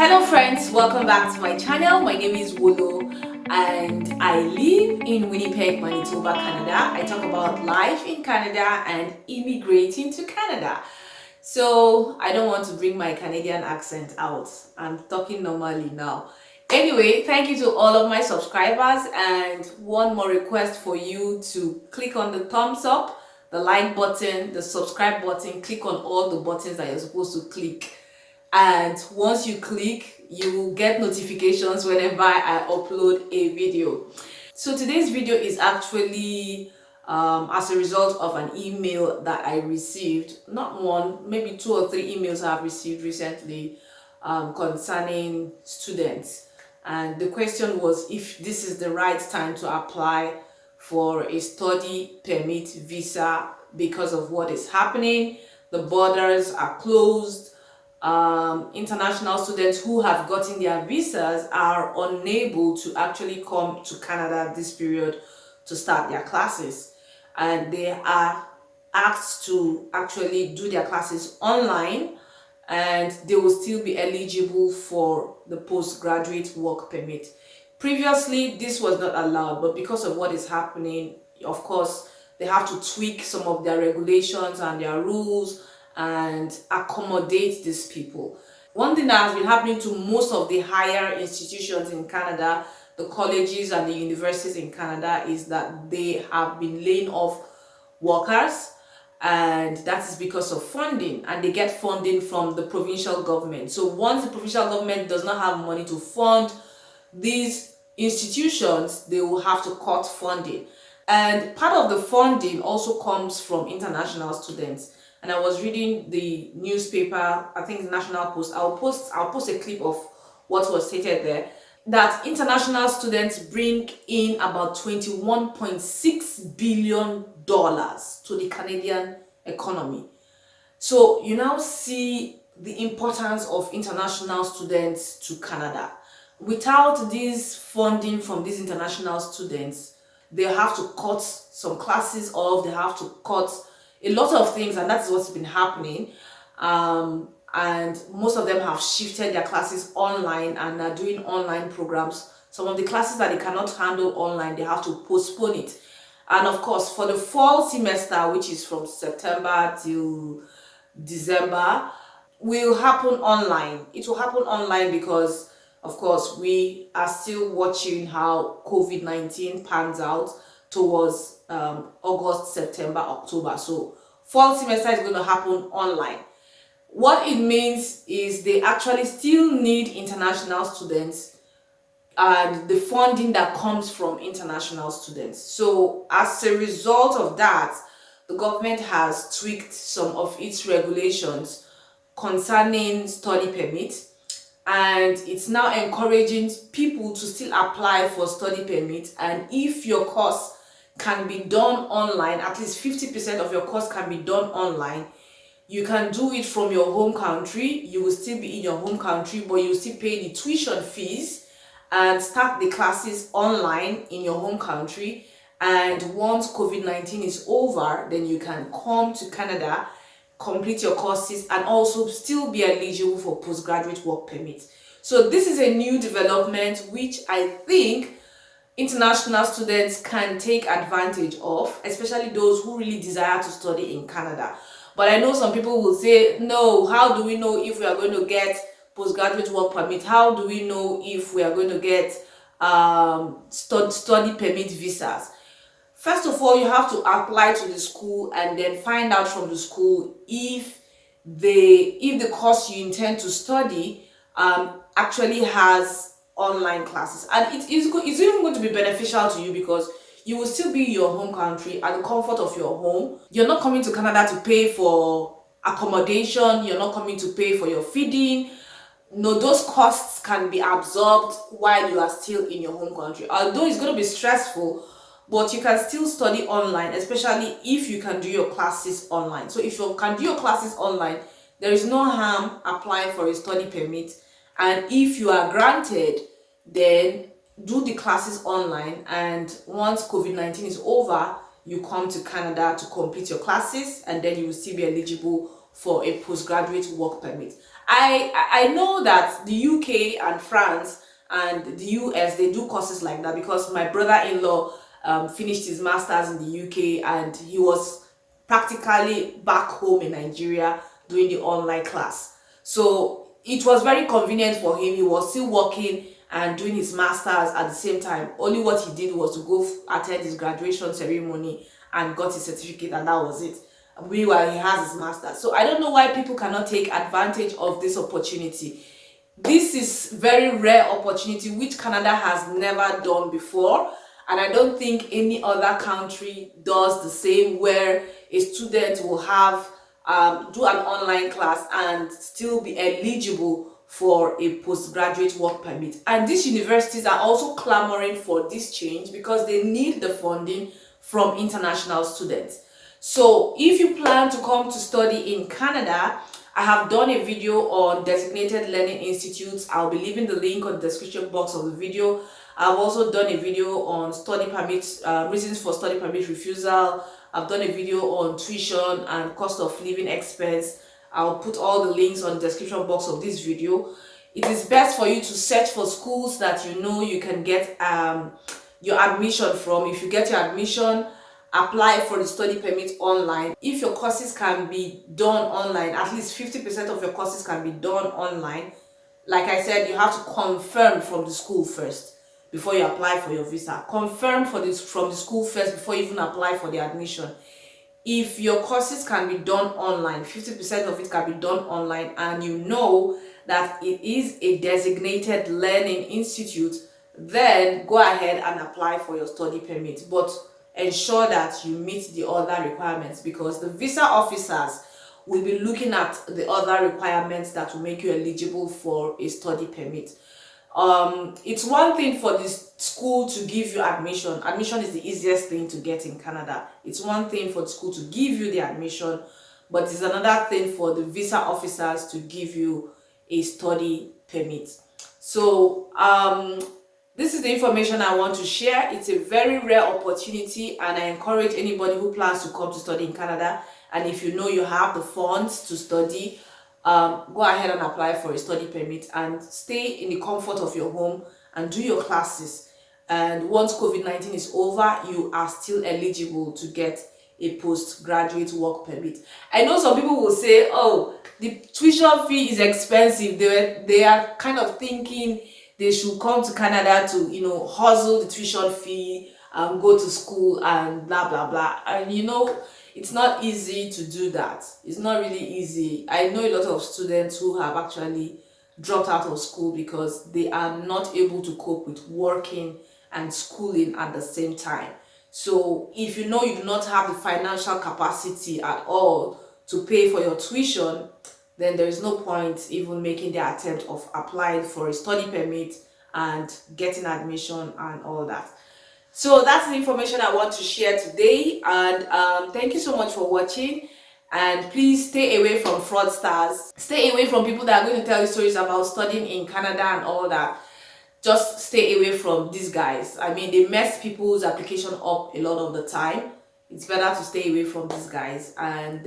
Hello friends, welcome back to my channel. My name is Wolo and I live in Winnipeg, Manitoba, Canada. I talk about life in Canada and immigrating to Canada. So I don't want to bring my Canadian accent out. I'm talking normally now. Anyway, thank you to all of my subscribers, and one more request for you to click on the thumbs up, the like button, the subscribe button. Click on all the buttons that you're supposed to click, and once you click, you will get notifications whenever I upload a video. So today's video is actually as a result of an email that I received. Not one, maybe 2 or 3 emails I've received recently concerning students. And the question was if this is the right time to apply for a study permit visa because of what is happening. The borders are closed. International students who have gotten their visas are unable to actually come to Canada this period to start their classes, and they are asked to actually do their classes online, and they will still be eligible for the postgraduate work permit. Previously this was not allowed, but because of what is happening, of course they have to tweak some of their regulations and their rules and accommodate these people. One thing that has been happening to most of the higher institutions in Canada, the colleges and the universities in Canada, is that they have been laying off workers, and that is because of funding, and they get funding from the provincial government. So once the provincial government does not have money to fund these institutions, they will have to cut funding. And part of the funding also comes from international students. And I was reading the newspaper, I think the National Post. I'll post a clip of what was stated there, that international students bring in about $21.6 billion to the Canadian economy. So you now see the importance of international students to Canada. Without this funding from these international students, they have to cut some classes off, they have to cut a lot of things, and that's what's been happening. And most of them have shifted their classes online and are doing online programs. Some of the classes that they cannot handle online, they have to postpone it. And of course, for the fall semester, which is from September till December, will happen online. It will happen online because, of course, we are still watching how COVID-19 pans out towards August, September, October. So fall semester is going to happen online. What it means is they actually still need international students and the funding that comes from international students. So as a result of that, the government has tweaked some of its regulations concerning study permits, and it's now encouraging people to still apply for study permits. And if your course can be done online, at least 50% of your course can be done online, you can do it from your home country. You will still be in your home country, but you will still pay the tuition fees and start the classes online in your home country. And once COVID-19 is over, then you can come to Canada, complete your courses, and also still be eligible for postgraduate work permits. So this is a new development which I think international students can take advantage of, especially those who really desire to study in Canada. But I know some people will say, no, how do we know if we are going to get postgraduate work permit? How do we know if we are going to get study permit visas? First of all, you have to apply to the school and then find out from the school if the course you intend to study actually has online classes. And it's even going to be beneficial to you because you will still be in your home country at the comfort of your home. You're not coming to Canada to pay for accommodation. You're not coming to pay for your feeding. No, those costs can be absorbed while you are still in your home country. Although it's going to be stressful, but you can still study online, especially if you can do your classes online. So if you can do your classes online, there is no harm applying for a study permit. And if you are granted, then do the classes online, and once COVID-19 is over, you come to Canada to complete your classes, and then you will still be eligible for a postgraduate work permit. I know that the UK and France and the US, they do courses like that, because my brother-in-law finished his masters in the UK, and he was practically back home in Nigeria doing the online class. So it was very convenient for him. He was still working and doing his masters at the same time. Only what he did was to go attend his graduation ceremony and got his certificate, and that was it. Meanwhile, he has his masters. So I don't know why people cannot take advantage of this opportunity. This is very rare opportunity which Canada has never done before, and I don't think any other country does the same, where a student will have do an online class and still be eligible for a postgraduate work permit. And these universities are also clamoring for this change because they need the funding from international students. So if you plan to come to study in Canada, I have done a video on designated learning institutes. I'll be leaving the link on the description box of the video. I've also done a video on study permits, reasons for study permit refusal. I've done a video on tuition and cost of living expense. I'll put all the links on the description box of this video. It is best for you to search for schools that you know you can get your admission from. If you get your admission, apply for the study permit online. If your courses can be done online, at least 50% of your courses can be done online. Like I said, you have to confirm from the school first before you apply for your visa. Confirm from the school first before you even apply for the admission. If your courses can be done online, 50% of it can be done online, and you know that it is a designated learning institute, then go ahead and apply for your study permit. But ensure that you meet the other requirements, because the visa officers will be looking at the other requirements that will make you eligible for a study permit. It's one thing for this school to give you admission. Admission is the easiest thing to get in Canada. It's one thing for the school to give you the admission, but it's another thing for the visa officers to give you a study permit. So this is the information I want to share. It's a very rare opportunity, and I encourage anybody who plans to come to study in Canada, and if you know you have the funds to study, go ahead and apply for a study permit and stay in the comfort of your home and do your classes. And once COVID-19 is over, you are still eligible to get a postgraduate work permit. I know some people will say, oh, the tuition fee is expensive. They are kind of thinking they should come to Canada to, hustle the tuition fee and go to school and blah, blah, blah. And it's not easy to do that. It's not really easy. I know a lot of students who have actually dropped out of school because they are not able to cope with working and schooling at the same time. So if you know you do not have the financial capacity at all to pay for your tuition, then there is no point even making the attempt of applying for a study permit and getting admission and all that. So that's the information I want to share today, and thank you so much for watching. And please stay away from fraudsters. Stay away from people that are going to tell you stories about studying in Canada and all that. Just stay away from these guys. I mean, they mess people's application up a lot of the time. It's better to stay away from these guys and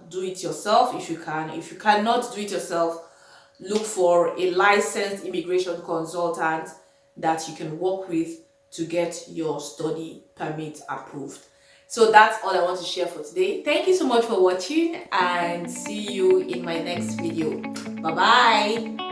do it yourself if you can. If you cannot do it yourself, look for a licensed immigration consultant that you can work with to get your study permit approved. So that's all I want to share for today. Thank you so much for watching, and see you in my next video. Bye bye.